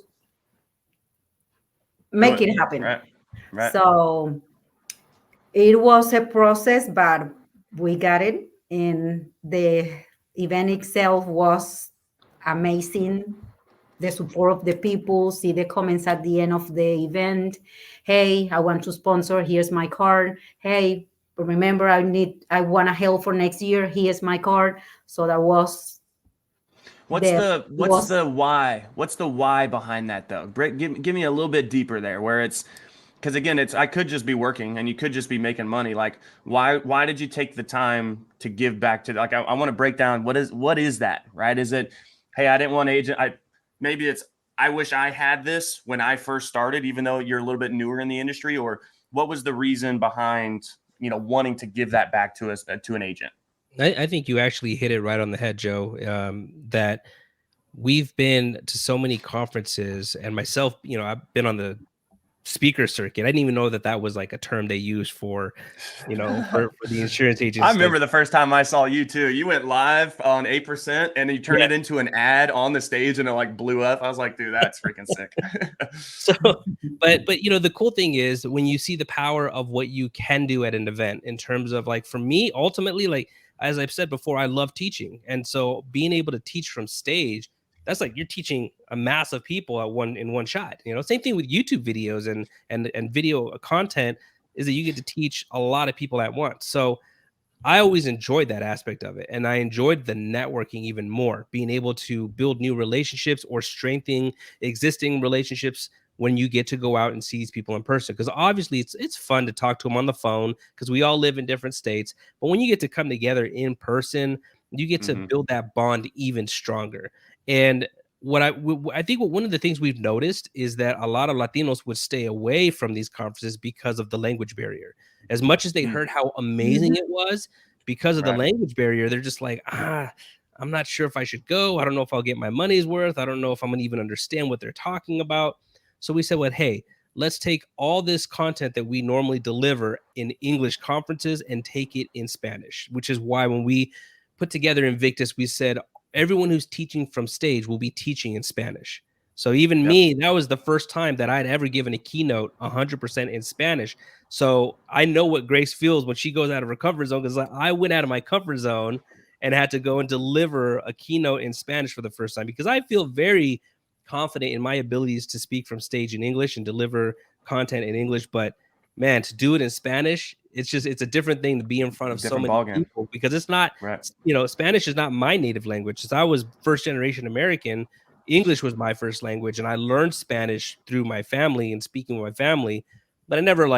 make it happen. Right. So it was a process, but we got it. And the event itself was amazing. The support of the people, see the comments at the end of the event. Hey, I want to sponsor. Here's my card. Hey, remember, I want to help for next year. Here's my card. So that was. What's the why? What's the why behind that though? Give me a little bit deeper there, where it's because again, I could just be working and you could just be making money. Like why did you take the time to give back to like I want to break down what is that, right? Is it, hey, I didn't want agent, maybe it's I wish I had this when I first started, even though you're a little bit newer in the industry, or what was the reason behind wanting to give that back to us to an agent? I think you actually hit it right on the head, Joe, that we've been to so many conferences, and myself, I've been on the speaker circuit. I didn't even know that was like a term they use for, for the insurance agents. I remember the first time I saw you too. You went live on 8% and you turned it into an ad on the stage and it like blew up. I was like, dude, that's freaking sick. So, but the cool thing is when you see the power of what you can do at an event in terms of like, for me, ultimately, like, as I've said before, I love teaching. And so being able to teach from stage, that's like you're teaching a mass of people in one shot. Same thing with YouTube videos and video content is that you get to teach a lot of people at once. So I always enjoyed that aspect of it. And I enjoyed the networking even more, being able to build new relationships or strengthening existing relationships when you get to go out and see these people in person. Because obviously it's fun to talk to them on the phone because we all live in different states. But when you get to come together in person, you get to build that bond even stronger. And I think one of the things we've noticed is that a lot of Latinos would stay away from these conferences because of the language barrier. As much as they heard how amazing it was, because of the language barrier, they're just like, I'm not sure if I should go. I don't know if I'll get my money's worth. I don't know if I'm going to even understand what they're talking about. So we said, well, hey, let's take all this content that we normally deliver in English conferences and take it in Spanish, which is why when we put together Invictus, we said everyone who's teaching from stage will be teaching in Spanish. So even me, that was the first time that I'd ever given a keynote 100% in Spanish. So I know what Grace feels when she goes out of her comfort zone, because I went out of my comfort zone and had to go and deliver a keynote in Spanish for the first time, because I feel very confident in my abilities to speak from stage in English and deliver content in English. But man, to do it in Spanish, it's a different thing to be in front of so many people, because it's not, Spanish is not my native language. Since I was first generation American, English was my first language, and I learned Spanish through my family and speaking with my family, but I never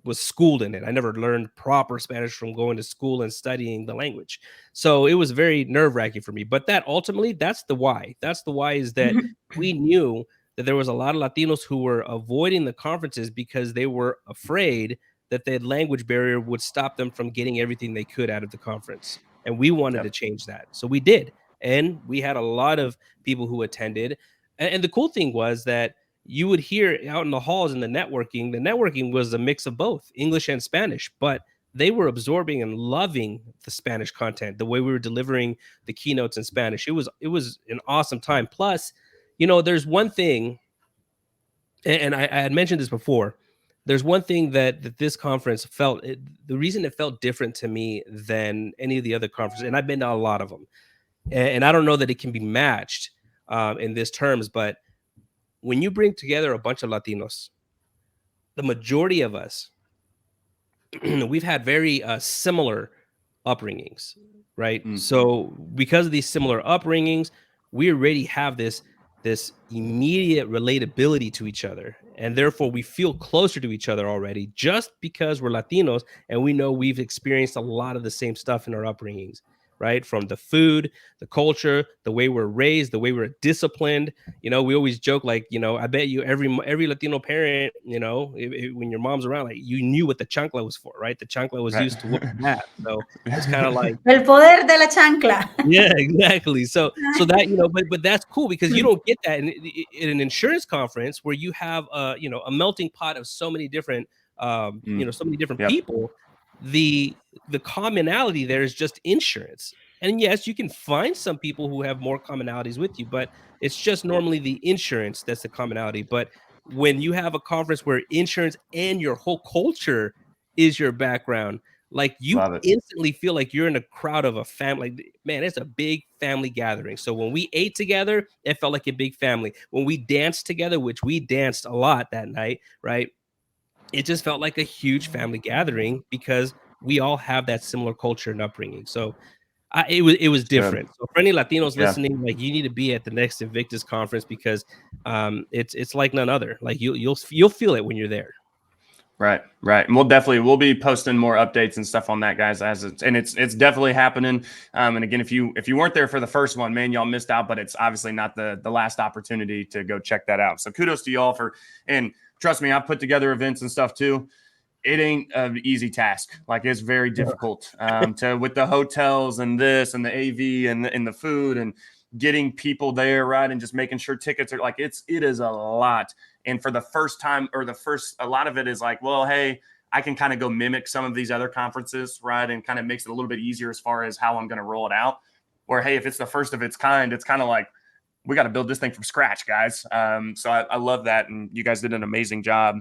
was schooled in it. I never learned proper Spanish from going to school and studying the language. So it was very nerve-wracking for me. But that ultimately, that's the why. That's the why, is that we knew that there was a lot of Latinos who were avoiding the conferences because they were afraid that the language barrier would stop them from getting everything they could out of the conference. and we wanted to change that. So we did. And we had a lot of people who attended. And the cool thing was that you would hear out in the halls and the networking was a mix of both English and Spanish, but they were absorbing and loving the Spanish content, the way we were delivering the keynotes in Spanish. It was an awesome time. Plus, there's one thing, and I had mentioned this before. There's one thing that this conference the reason it felt different to me than any of the other conferences, and I've been to a lot of them, and I don't know that it can be matched in this terms, but when you bring together a bunch of Latinos, the majority of us, we've had very similar upbringings, right? Mm. So because of these similar upbringings, we already have this immediate relatability to each other, and therefore we feel closer to each other already just because we're Latinos and we know we've experienced a lot of the same stuff in our upbringings, right? From the food, the culture, the way we're raised, the way we're disciplined. We always joke, like, I bet you every Latino parent, when your mom's around, like, you knew what the chancla was for, right? The chancla was used to whoop the ass. So it's kind of like El poder de la chancla. yeah, exactly. So that, but that's cool because you don't get that in an insurance conference where you have a melting pot of so many different so many different people. The commonality there is just insurance. And yes, you can find some people who have more commonalities with you, but it's just normally the insurance that's the commonality. But when you have a conference where insurance and your whole culture is your background, like, you instantly feel like you're in a crowd of a family. Man, it's a big family gathering. So when we ate together, it felt like a big family. When we danced together, which we danced a lot that night, right? It just felt like a huge family gathering because we all have that similar culture and upbringing. So it was different. So for any Latinos listening, like, you need to be at the next Invictus conference because it's like none other. Like, you'll feel it when you're there. Right. And we'll be posting more updates and stuff on that, guys, it's definitely happening. And again, if you weren't there for the first one, man, y'all missed out, but it's obviously not the last opportunity to go check that out. So kudos to y'all and trust me, I've put together events and stuff too. It ain't an easy task. Like, it's very difficult with the hotels and this and the AV and the food and getting people there, right? And just making sure tickets are like, it is a lot. And for the first time, a lot of it is like, well, hey, I can kind of go mimic some of these other conferences, right? And kind of makes it a little bit easier as far as how I'm going to roll it out. Or, hey, if it's the first of its kind, it's kind of like, we got to build this thing from scratch, guys. So I love that. And you guys did an amazing job.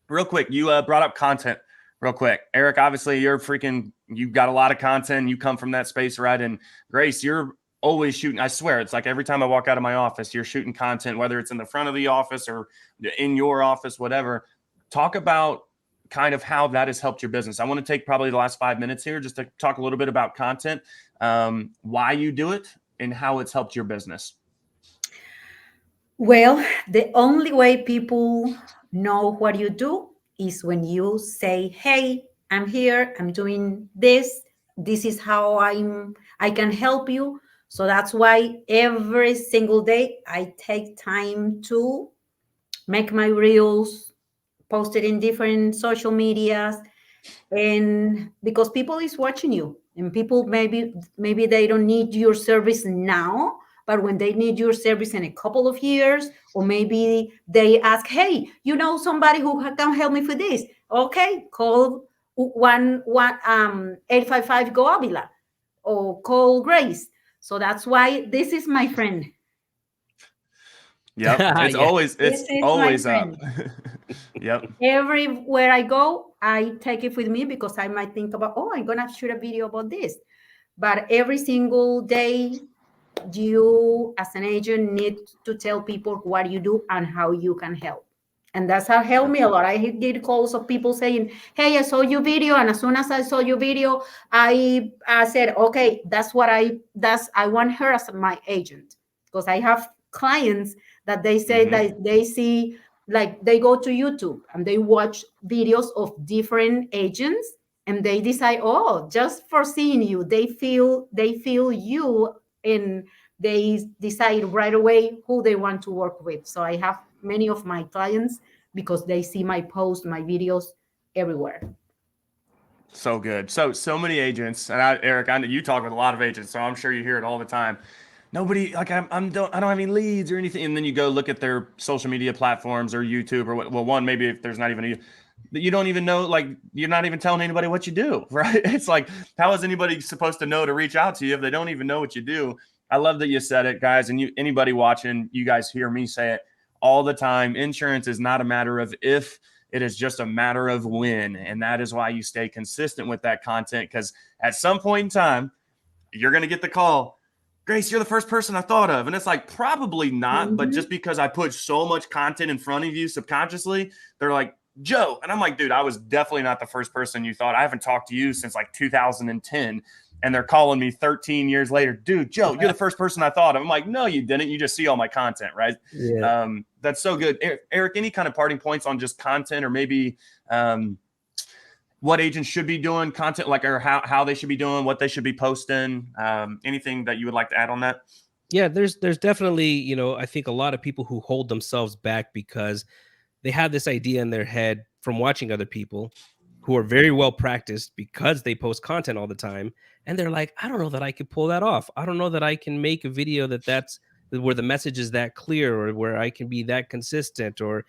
Real quick, you brought up content real quick. Eric, obviously you've got a lot of content. You come from that space, right? And Grace, you're always shooting. I swear, it's like every time I walk out of my office, you're shooting content, whether it's in the front of the office or in your office, whatever. Talk about kind of how that has helped your business. I want to take probably the last 5 minutes here just to talk a little bit about content, why you do it, and how it's helped your business. Well, the only way people know what you do is when you say, hey, I'm here, I'm doing this. This is how I can help you. So that's why every single day I take time to make my reels, post it in different social medias, and because people is watching you, and people maybe they don't need your service now, but when they need your service in a couple of years, or maybe they ask, hey, somebody who can help me for this, okay, call 855 go Avila, or call Grace. So that's why this is my friend. Yep. It's always up. Yep. Everywhere I go, I take it with me because I might think about, I'm going to shoot a video about this. But every single day, you as an agent need to tell people what you do and how you can help. And that's how helped me a lot. I get calls of people saying, hey, I saw your video. And as soon as I saw your video, I said, okay, that's what I want her as my agent. Because I have clients that they say that they see, like, they go to YouTube and they watch videos of different agents and they decide, just for seeing you, they feel you, and they decide right away who they want to work with. So I have many of my clients because they see my posts, my videos everywhere. So good. So many agents, and Eric, I know you talk with a lot of agents, so I'm sure you hear it all the time. Nobody like I don't have any leads or anything, and then you go look at their social media platforms or YouTube or what. Well, one maybe if there's not even a, you don't even know, like you're not even telling anybody what you do, right? It's like how is anybody supposed to know to reach out to you if they don't even know what you do? I love that you said it, guys, and you anybody watching, you guys hear me say it all the time. Insurance is not a matter of if, it is just a matter of when. And that is why you stay consistent with that content, because at some point in time, you're going to get the call, Grace, you're the first person I thought of. And it's like, probably not. But just because I put so much content in front of you subconsciously, they're like, Joe. And I'm like, dude, I was definitely not the first person you thought. I haven't talked to you since like 2010. And they're calling me 13 years later, dude, Joe, you're the first person I thought of. I'm like, no, you didn't. You just see all my content, right? Yeah. That's so good. Eric, any kind of parting points on just content, or maybe what agents should be doing content, like, or how they should be doing, what they should be posting, anything that you would like to add on that? Yeah, there's definitely, I think a lot of people who hold themselves back because they have this idea in their head from watching other people who are very well practiced because they post content all the time, and they're like, I don't know that I could pull that off. I don't know that I can make a video that's where the message is that clear, or where I can be that consistent, or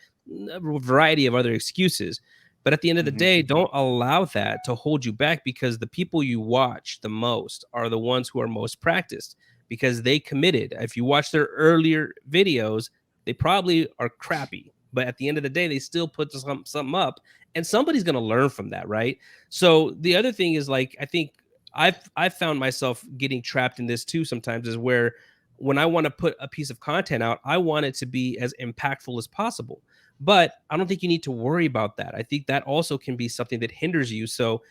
a variety of other excuses. But at the end of the day, don't allow that to hold you back, because the people you watch the most are the ones who are most practiced, because they committed. If you watch their earlier videos, they probably are crappy, but at the end of the day, they still put something up, and somebody's going to learn from that, right? So the other thing is, like, I think I've found myself getting trapped in this too sometimes, is where when I want to put a piece of content out, I want it to be as impactful as possible. But I don't think you need to worry about that. I think that also can be something that hinders you. So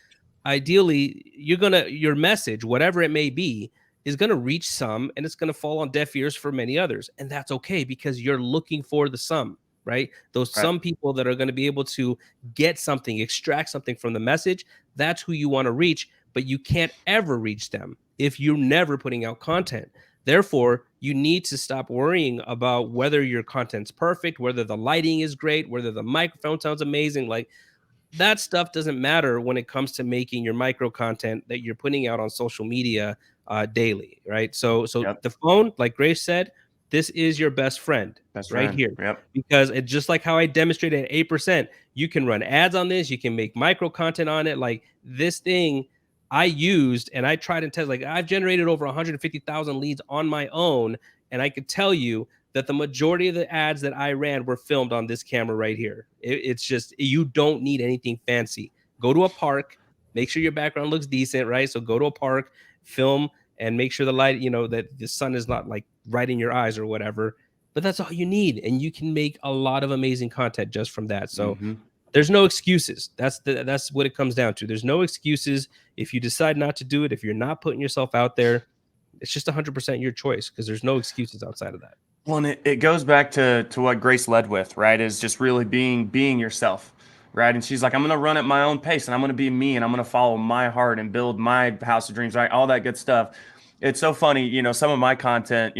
ideally, your message, whatever it may be, is going to reach some, and it's going to fall on deaf ears for many others. And that's okay, because you're looking for the some, right? Those Right. some people that are going to be able to get something, extract something from the message. That's who you want to reach, but you can't ever reach them if you're never putting out content. Therefore, you need to stop worrying about whether your content's perfect, whether the lighting is great, whether the microphone sounds amazing. Like, that stuff doesn't matter when it comes to making your micro content that you're putting out on social media daily, right? So Yep. the phone, like Grace said, this is your best friend. Best Right friend. here, Yep. because it just like how I demonstrated at 8%, you can run ads on this, you can make micro content on it. Like, this thing I used and I tried and tested, like, I've generated over 150,000 leads on my own, and I could tell you that the majority of the ads that I ran were filmed on this camera right here. It's just, you don't need anything fancy. Go to a park, make sure your background looks decent, right? So go to a park, film, and make sure the light, that the sun is not like right in your eyes or whatever. But that's all you need, and you can make a lot of amazing content just from that. So there's no excuses. That's what it comes down to. There's no excuses if you decide not to do it. If you're not putting yourself out there, it's just 100% your choice, because there's no excuses outside of that. Well, and it goes back to what Grace led with, right? Is just really being yourself, right? And she's like, I'm gonna run at my own pace, and I'm gonna be me, and I'm gonna follow my heart and build my house of dreams, right? All that good stuff. It's so funny, some of my content,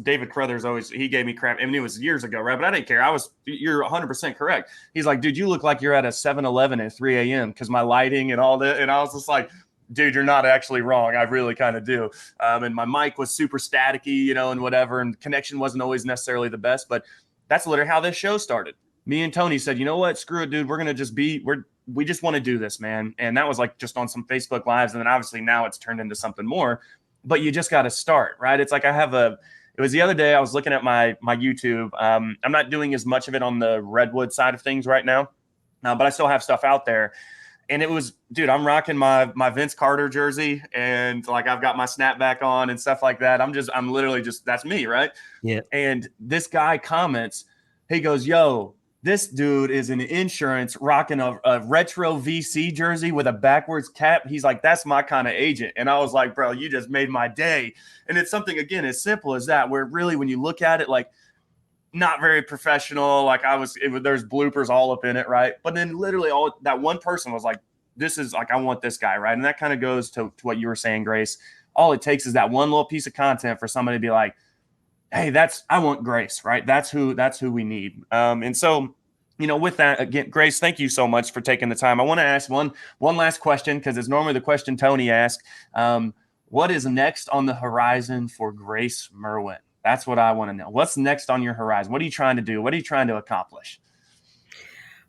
David Crothers he gave me crap. I mean, it was years ago, right? But I didn't care. You're 100% correct. He's like, dude, you look like you're at a 7-Eleven at 3 a.m. because my lighting and all that. And I was just like, dude, you're not actually wrong. I really kind of do. And my mic was super staticky, and whatever, and connection wasn't always necessarily the best, but that's literally how this show started. Me and Tony said, you know what, screw it, dude. We're going to we just want to do this, man. And that was like just on some Facebook lives. And then obviously now it's turned into something more, but you just got to start, right? It's like it was the other day, I was looking at my YouTube. I'm not doing as much of it on the Redwood side of things right now, but I still have stuff out there. And it was, dude, I'm rocking my Vince Carter jersey, and like I've got my snapback on and stuff like that. I'm literally just, that's me, right? Yeah. And this guy comments, he goes, yo, this dude is in insurance rocking a retro VC jersey with a backwards cap. He's like, that's my kind of agent. And I was like, bro, you just made my day. And it's something, again, as simple as that, where really when you look at it, like, not very professional. Like there's bloopers all up in it, right? But then literally all that one person was like, this is like, I want this guy, right? And that kind of goes to what you were saying, Grace. All it takes is that one little piece of content for somebody to be like, hey, I want Grace, right? That's who we need. And so with that, again, Grace, thank you so much for taking the time. I want to ask one last question, because it's normally the question Tony asks. What is next on the horizon for Grace Merwin? That's what I want to know. What's next on your horizon? What are you trying to do? What are you trying to accomplish?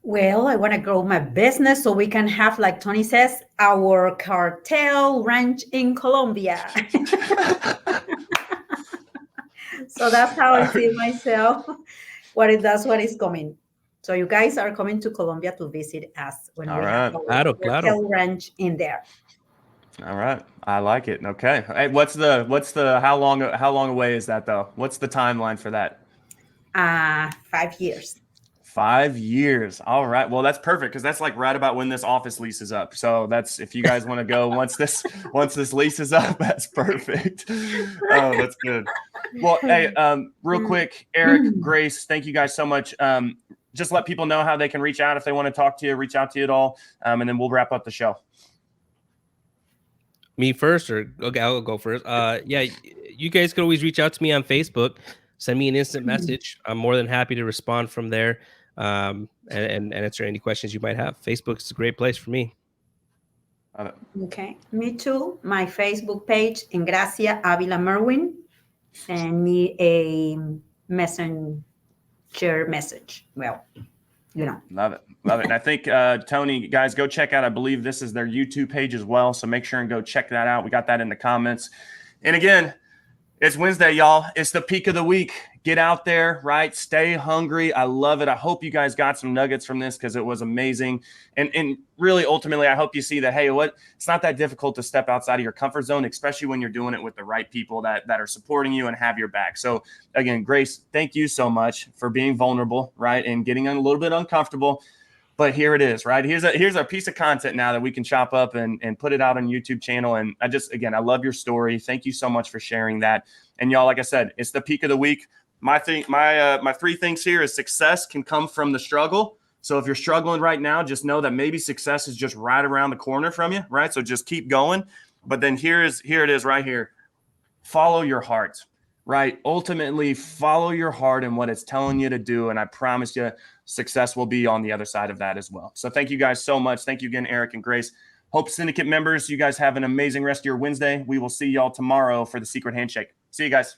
Well, I want to grow my business so we can have, like Tony says, our cartel ranch in Colombia. So that's how I see myself. That's what is coming. So you guys are coming to Colombia to visit us when All we right. have our Claro. cartel ranch in there. All right. I like it. Okay. Hey, what's the how long away is that though? What's the timeline for that? 5 years. 5 years. All right. Well, that's perfect, because that's like right about when this office lease is up. So that's, if you guys want to go once this lease is up, that's perfect. Oh, that's good. Well, hey, real quick, Eric, Grace, thank you guys so much. Just let people know how they can reach out if they want to talk to you, reach out to you at all, and then we'll wrap up the show. Me first, or okay, I'll go first. Yeah, you guys can always reach out to me on Facebook. Send me an instant message. I'm more than happy to respond from there, and answer any questions you might have. Facebook's a great place for me. Okay, me too. My Facebook page, Engracia Avila Merwin. Send me a messenger message. Well, Love it. And I think, Tony, guys, go check out, I believe this is their YouTube page as well. So make sure and go check that out. We got that in the comments. And again, it's Wednesday, y'all. It's the peak of the week. Get out there, right? Stay hungry. I love it. I hope you guys got some nuggets from this, because it was amazing. And really, ultimately, I hope you see that, hey, it's not that difficult to step outside of your comfort zone, especially when you're doing it with the right people that are supporting you and have your back. So again, Grace, thank you so much for being vulnerable, right? And getting a little bit uncomfortable. But here it is, right? Here's a piece of content now that we can chop up and put it out on YouTube channel. And I love your story. Thank you so much for sharing that. And y'all, like I said, it's the peak of the week. My 3 things here is success can come from the struggle. So if you're struggling right now, just know that maybe success is just right around the corner from you, right? So just keep going. But then here it is right here. Follow your heart, right? Ultimately, follow your heart and what it's telling you to do. And I promise you, success will be on the other side of that as well. So thank you guys so much. Thank you again, Eric and Grace. Hope Syndicate members, you guys have an amazing rest of your Wednesday. We will see y'all tomorrow for the secret handshake. See you guys.